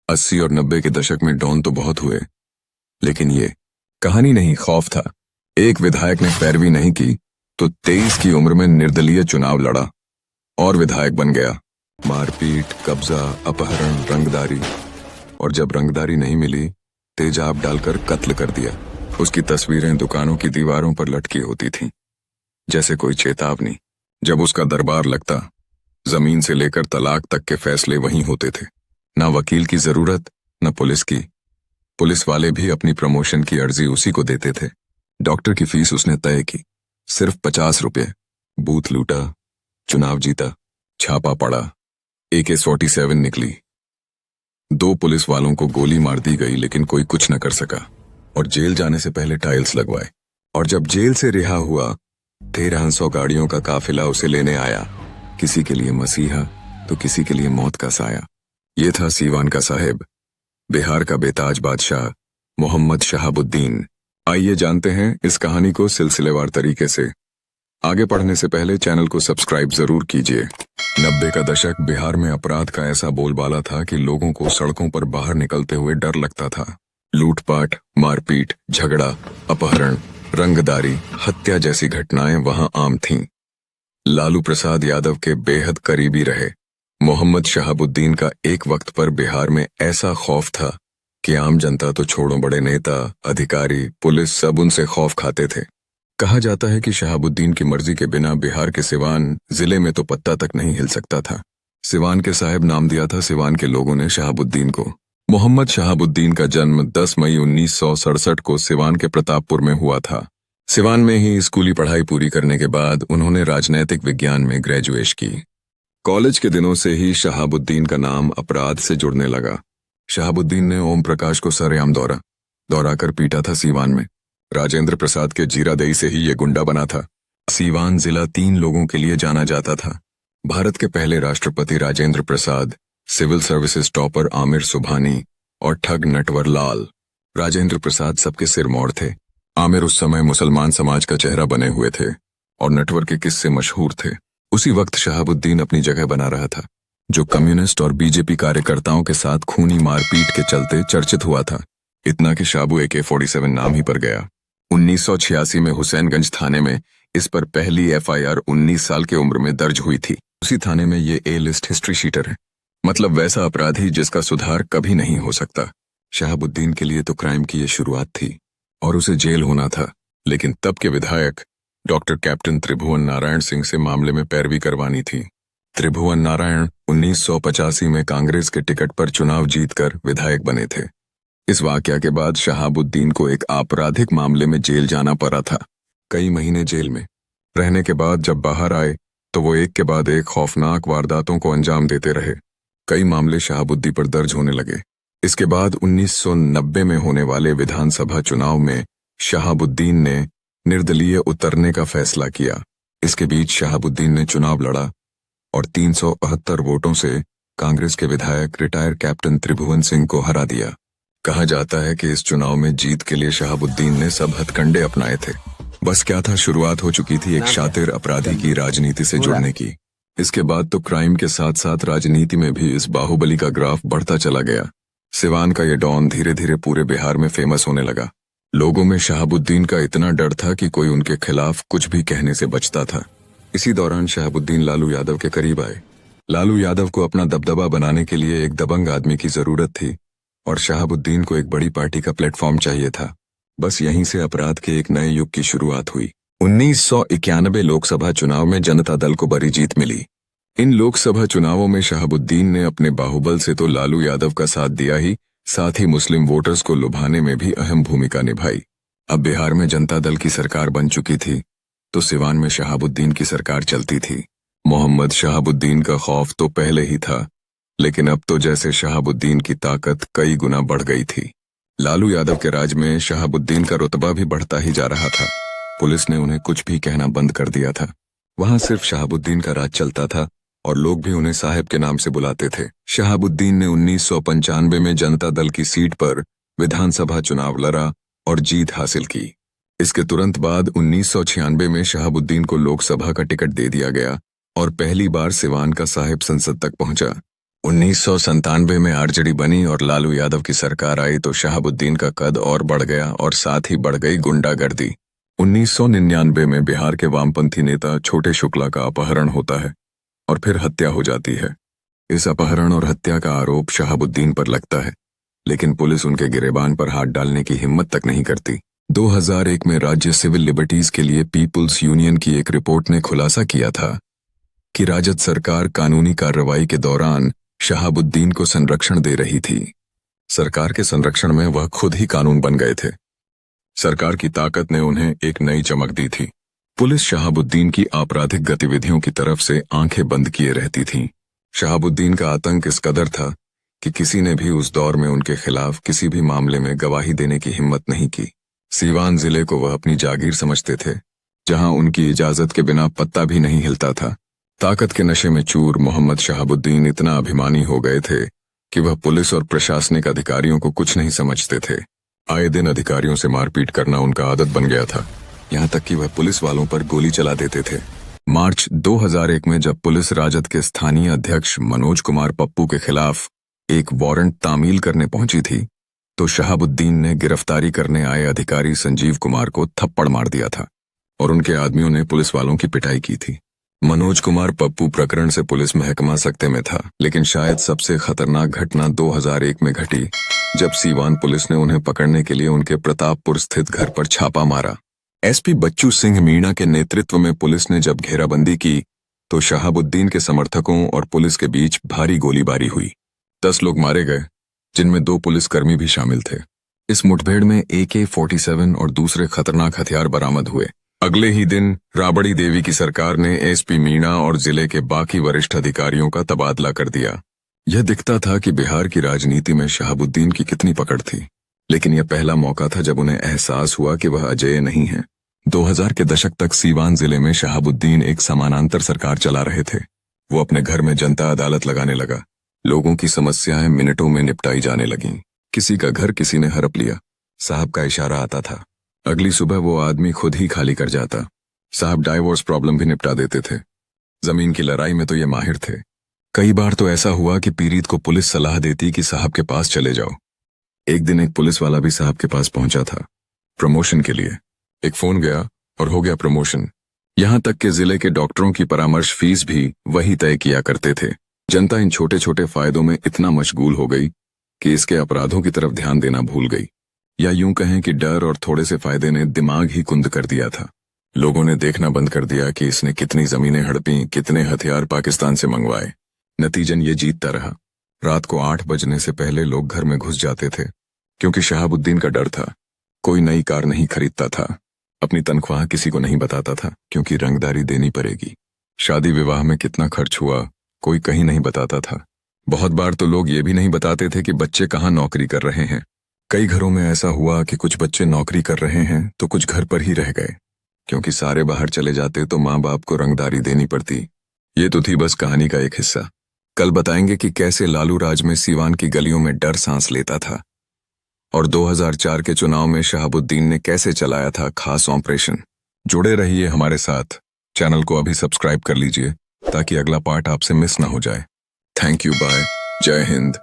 80 और 90 के दशक में डॉन तो बहुत हुए, लेकिन ये कहानी नहीं, खौफ था। एक विधायक ने पैरवी नहीं की तो 23 की उम्र में निर्दलीय चुनाव लड़ा और विधायक बन गया। मारपीट, कब्जा, अपहरण, रंगदारी, और जब रंगदारी नहीं मिली, तेजाब डालकर कत्ल कर दिया। उसकी तस्वीरें दुकानों की दीवारों पर लटकी होती थीं, जैसे कोई चेतावनी। जब उसका दरबार लगता, जमीन से लेकर तलाक तक के फैसले वहीं होते थे। ना वकील की जरूरत, न पुलिस की। पुलिस वाले भी अपनी प्रमोशन की अर्जी उसी को देते थे। डॉक्टर की फीस उसने तय की, सिर्फ 50 रुपये। बूथ लूटा, चुनाव जीता, छापा पड़ा, AK-47 निकली। 2 पुलिस वालों को गोली मार दी गई, लेकिन कोई कुछ न कर सका और जेल जाने से पहले टाइल्स लगवाए। और जब जेल से रिहा हुआ, 1300 गाड़ियों का काफिला उसे लेने आया। किसी के लिए मसीहा तो किसी के लिए मौत का साया। ये था सीवान का साहेब, बिहार का बेताज बादशाह मोहम्मद शहाबुद्दीन। आइए जानते हैं इस कहानी को सिलसिलेवार तरीके से। आगे पढ़ने से पहले चैनल को सब्सक्राइब जरूर कीजिए। 90 का दशक बिहार में अपराध का ऐसा बोलबाला था कि लोगों को सड़कों पर बाहर निकलते हुए डर लगता था। लूटपाट, मारपीट, झगड़ा, अपहरण, रंगदारी, हत्या जैसी घटनाएं वहां आम थीं। लालू प्रसाद यादव के बेहद करीबी रहे मोहम्मद शहाबुद्दीन का एक वक्त पर बिहार में ऐसा खौफ था कि आम जनता तो छोड़ो, बड़े नेता, अधिकारी, पुलिस सब उनसे खौफ खाते थे। कहा जाता है कि शहाबुद्दीन की मर्जी के बिना बिहार के सिवान जिले में तो पत्ता तक नहीं हिल सकता था। सिवान के साहेब नाम दिया था सिवान के लोगों ने शहाबुद्दीन को। मोहम्मद शहाबुद्दीन का जन्म 10 मई 1967 को सिवान के प्रतापपुर में हुआ था। सिवान में ही स्कूली पढ़ाई पूरी करने के बाद उन्होंने राजनैतिक विज्ञान में ग्रेजुएट की। कॉलेज के दिनों से ही शहाबुद्दीन का नाम अपराध से जुड़ने लगा। शहाबुद्दीन ने ओम प्रकाश को सरेआम दौड़ा कर पीटा था सिवान में। राजेंद्र प्रसाद के जीरादेई से ही ये गुंडा बना था। सिवान जिला 3 लोगों के लिए जाना जाता था। भारत के पहले राष्ट्रपति Rajendra Prasad, civil services topper Aamir Subhani और ठग नटवर लाल। राजेंद्र प्रसाद सबके सिरमौर थे। आमिर उस समय मुसलमान समाज का चेहरा बने हुए थे और नटवर के किस्से मशहूर थे। उसी वक्त शहाबुद्दीन अपनी जगह बना रहा था, जो कम्युनिस्ट और बीजेपी कार्यकर्ताओं के साथ खूनी मारपीट के चलते चर्चित हुआ था। इतना कि शाबू AK-47 नाम ही पर गया। 1986 में हुसैनगंज थाने में इस पर पहली FIR 19 साल की उम्र में दर्ज हुई थी। उसी थाने में ये A लिस्ट हिस्ट्री शीटर है, मतलब वैसा अपराधी जिसका सुधार कभी नहीं हो सकता। शहाबुद्दीन के लिए तो क्राइम की ये शुरुआत थी और उसे जेल होना था, लेकिन तब के विधायक डॉक्टर कैप्टन त्रिभुवन नारायण सिंह से मामले में पैरवी करवानी थी। त्रिभुवन नारायण 1985 में कांग्रेस के टिकट पर चुनाव जीतकर विधायक बने थे। इस वाकया के बाद शहाबुद्दीन को एक आपराधिक मामले में जेल जाना पड़ा था। कई महीने जेल में रहने के बाद जब बाहर आए तो वो एक के बाद एक खौफनाक वारदातों को अंजाम देते रहे। कई मामले शहाबुद्दीन पर दर्ज होने लगे। इसके बाद 1990 में होने वाले विधानसभा चुनाव में शहाबुद्दीन ने निर्दलीय उतरने का फैसला किया। इसके बीच शहाबुद्दीन ने चुनाव लड़ा और 378 वोटों से कांग्रेस के विधायक रिटायर कैप्टन त्रिभुवन सिंह को हरा दिया। कहा जाता है कि इस चुनाव में जीत के लिए शहाबुद्दीन ने सब हथकंडे अपनाए थे। बस क्या था, शुरुआत हो चुकी थी एक शातिर अपराधी की राजनीति से जुड़ने की। इसके बाद तो क्राइम के साथ साथ राजनीति में भी इस बाहुबली का ग्राफ बढ़ता चला गया। सिवान का ये डॉन धीरे धीरे पूरे बिहार में फेमस होने लगा। लोगों में शहाबुद्दीन का इतना डर था कि कोई उनके खिलाफ कुछ भी कहने से बचता था। इसी दौरान शहाबुद्दीन लालू यादव के करीब आए। लालू यादव को अपना दबदबा बनाने के लिए एक दबंग आदमी की जरूरत थी और शहाबुद्दीन को एक बड़ी पार्टी का प्लेटफॉर्म चाहिए था। बस यहीं से अपराध के एक नए युग की शुरुआत हुई। 1991 लोकसभा चुनाव में जनता दल को बड़ी जीत मिली। इन लोकसभा चुनावों में शहाबुद्दीन ने अपने बाहुबल से तो लालू यादव का साथ दिया ही, साथ ही मुस्लिम वोटर्स को लुभाने में भी अहम भूमिका निभाई। अब बिहार में जनता दल की सरकार बन चुकी थी तो सिवान में शहाबुद्दीन की सरकार चलती थी। मोहम्मद शहाबुद्दीन का खौफ तो पहले ही था, लेकिन अब तो जैसे शहाबुद्दीन की ताकत कई गुना बढ़ गई थी। लालू यादव के राज में शहाबुद्दीन का रुतबा भी बढ़ता ही जा रहा था। पुलिस ने उन्हें कुछ भी कहना बंद कर दिया था। वहां सिर्फ शहाबुद्दीन का राज चलता था और लोग भी उन्हें साहब के नाम से बुलाते थे। शहाबुद्दीन ने 1995 में जनता दल की सीट पर विधानसभा चुनाव लड़ा और जीत हासिल की। इसके तुरंत बाद 1996 में शहाबुद्दीन को लोकसभा का टिकट दे दिया गया और पहली बार सिवान का साहिब संसद तक पहुंचा। 1997 में आरजेडी बनी और लालू यादव की सरकार आई तो शहाबुद्दीन का कद और बढ़ गया और साथ ही बढ़ गई गुंडागर्दी। 1999 में बिहार के वामपंथी नेता छोटे शुक्ला का अपहरण होता है और फिर हत्या हो जाती है। इस अपहरण और हत्या का आरोप शहाबुद्दीन पर लगता है, लेकिन पुलिस उनके गिरेबान पर हाथ डालने की हिम्मत तक नहीं करती। 2001 में राज्य सिविल लिबर्टीज के लिए पीपुल्स यूनियन की एक रिपोर्ट ने खुलासा किया था कि राजद सरकार कानूनी कार्रवाई के दौरान शहाबुद्दीन को संरक्षण दे रही थी। सरकार के संरक्षण में वह खुद ही कानून बन गए थे। सरकार की ताकत ने उन्हें एक नई चमक दी थी। पुलिस शहाबुद्दीन की आपराधिक गतिविधियों की तरफ से आंखें बंद किए रहती थी। शहाबुद्दीन का आतंक इस कदर था कि किसी ने भी उस दौर में उनके खिलाफ किसी भी मामले में गवाही देने की हिम्मत नहीं की। सीवान जिले को वह अपनी जागीर समझते थे, जहां उनकी इजाजत के बिना पत्ता भी नहीं हिलता था। ताकत के नशे में चूर मोहम्मद शहाबुद्दीन इतना अभिमानी हो गए थे कि वह पुलिस और प्रशासनिक अधिकारियों को कुछ नहीं समझते थे। आए दिन अधिकारियों से मारपीट करना उनका आदत बन गया था, यहाँ तक कि वह पुलिस वालों पर गोली चला देते थे। मार्च 2001 में जब पुलिस राजद के स्थानीय अध्यक्ष मनोज कुमार पप्पू के खिलाफ एक वारंट तामील करने पहुंची थी, तो शहाबुद्दीन ने गिरफ्तारी करने आए अधिकारी संजीव कुमार को थप्पड़ मार दिया था और उनके आदमियों ने पुलिस वालों की पिटाई की थी। मनोज कुमार पप्पू प्रकरण से पुलिस महकमा सकते में था, लेकिन शायद सबसे खतरनाक घटना 2001 में घटी, जब सीवान पुलिस ने उन्हें पकड़ने के लिए उनके प्रतापपुर स्थित घर पर छापा मारा। एसपी बच्चू सिंह मीणा के नेतृत्व में पुलिस ने जब घेराबंदी की तो शहाबुद्दीन के समर्थकों और पुलिस के बीच भारी गोलीबारी हुई। 10 लोग मारे गए, जिनमें 2 पुलिसकर्मी भी शामिल थे। इस मुठभेड़ में AK-47 और दूसरे खतरनाक हथियार बरामद हुए। अगले ही दिन राबड़ी देवी की सरकार ने एसपी मीणा और जिले के बाकी वरिष्ठ अधिकारियों का तबादला कर दिया। यह दिखता था कि बिहार की राजनीति में शहाबुद्दीन की कितनी पकड़ थी, लेकिन यह पहला मौका था जब उन्हें एहसास हुआ कि वह अजेय नहीं है। 2000 के दशक तक सीवान जिले में शहाबुद्दीन एक समानांतर सरकार चला रहे थे। वो अपने घर में जनता अदालत लगाने लगा। लोगों की समस्याएं मिनटों में निपटाई जाने लगीं। किसी का घर किसी ने हड़प लिया, साहब का इशारा आता था, अगली सुबह वो आदमी खुद ही खाली कर जाता। साहब डाइवोर्स प्रॉब्लम भी निपटा देते थे। जमीन की लड़ाई में तो ये माहिर थे। कई बार तो ऐसा हुआ कि पीड़ित को पुलिस सलाह देती कि साहब के पास चले जाओ। एक दिन एक पुलिस वाला भी साहब के पास पहुंचा था, प्रमोशन के लिए। एक फोन गया और हो गया प्रमोशन। यहां तक कि जिले के डॉक्टरों की परामर्श फीस भी वही तय किया करते थे। जनता इन छोटे छोटे फायदों में इतना मशगूल हो गई कि इसके अपराधों की तरफ ध्यान देना भूल गई, या यूं कहें कि डर और थोड़े से फायदे ने दिमाग ही कुंद कर दिया था। लोगों ने देखना बंद कर दिया कि इसने कितनी जमीनें हड़पी, कितने हथियार पाकिस्तान से मंगवाए। नतीजन ये जीतता रहा। रात को 8 बजने से पहले लोग घर में घुस जाते थे, क्योंकि शहाबुद्दीन का डर था। कोई नई कार नहीं खरीदता था, अपनी तनख्वाह किसी को नहीं बताता था, क्योंकि रंगदारी देनी पड़ेगी। शादी विवाह में कितना खर्च हुआ कोई कहीं नहीं बताता था। बहुत बार तो लोग ये भी नहीं बताते थे कि बच्चे कहाँ नौकरी कर रहे हैं। कई घरों में ऐसा हुआ कि कुछ बच्चे नौकरी कर रहे हैं तो कुछ घर पर ही रह गए, क्योंकि सारे बाहर चले जाते तो माँ बाप को रंगदारी देनी पड़ती। ये तो थी बस कहानी का एक हिस्सा। कल बताएंगे कि कैसे लालू राज में सीवान की गलियों में डर सांस लेता था, और 2004 के चुनाव में शहाबुद्दीन ने कैसे चलाया था खास ऑपरेशन। जुड़े रहिए हमारे साथ। चैनल को अभी सब्सक्राइब कर लीजिए ताकि अगला पार्ट आपसे मिस ना हो जाए। थैंक यू, बाय, जय हिंद।